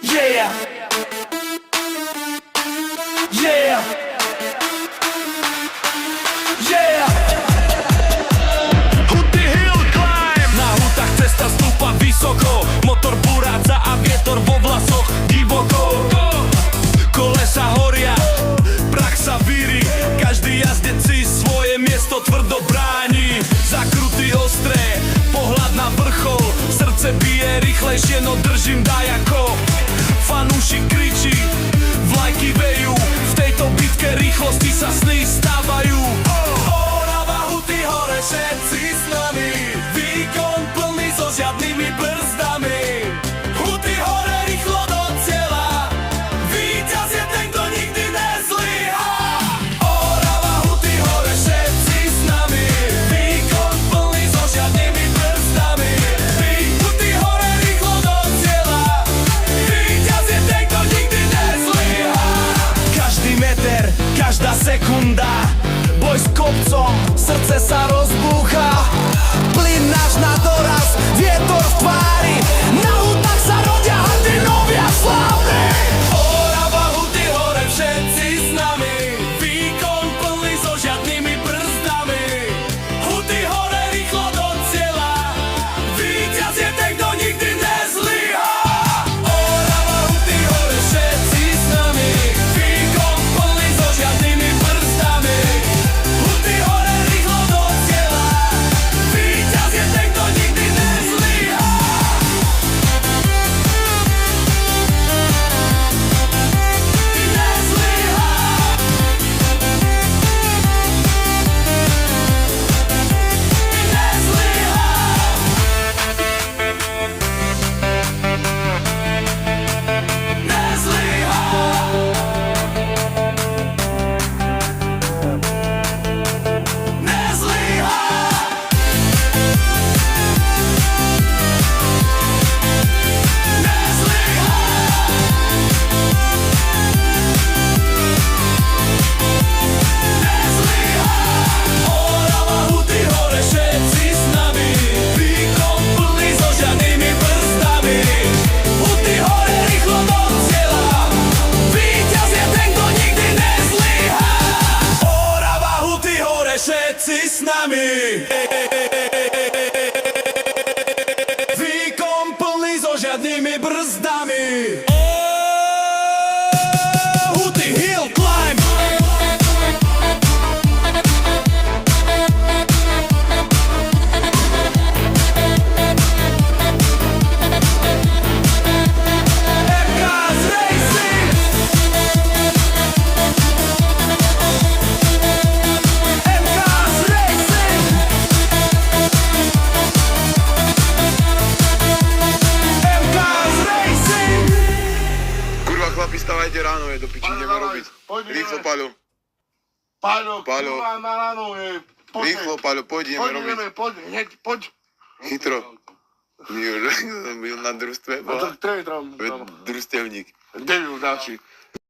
Yeah. Yeah. Yeah. Huty Hill Climb. Na hutách cesta stúpa vysoko, motor buráca a vietor vo vlasoch divoko. Kolesa horia, prach sa víri, každý jazdec si svoje miesto tvrdo bráni. Zakruty ostré, pohľad na vrchol, srdce bije rýchlejšie, no držím dajako. Fanúšik kričí, vlajky vejú, v tejto bitke rýchlosti sa sny stávajú. Orava, Huty hore, všetci s nami, výkon plný so žiadnymi brzdami. Huty hore, rýchlo do cieľa, víťaz je ten, kto nikdy nezlyhá. Orava, Huty hore, všetci s nami, výkon plný so žiadnymi brzdami. Huty hore, rýchlo do cieľa, víťaz je ten, kto nikdy nezlyhá. Každý meter, každá sekunda, boj s kopcom, srdce sa rozbúcha. Plyn náš na doraz, vietor v tvári, na hutách sa rodia hrdinovia slávni. Orava, Huty hore, všetci s nami, výkon plný so žiadnymi brzdami. Huty hore, rýchlo do cieľa, víťaz je ten, kto nikdy nezlyhá. Orava, Huty hore, všetci s nami, výkon plný so žiadnymi brzdami. Huty hore, rýchlo do cieľa, víťaz je ten, kto nikdy nezlyhá. Všetci s nami, výkon plný so žiadnymi brzdami. Huty Hill Climb. MKS Racing. Chlapi, stavajte ráno, je do piči, ideme robiť. Rýchlo, Paľo. Paľo, Paľo. kurva, na ráno je... Rýchlo, Paľo, poď, ideme robiť. Poď, hneď, poď. Chytro. Byl na družstve, A to bola? ktorý tam? Družstevník. Kde ju dáči?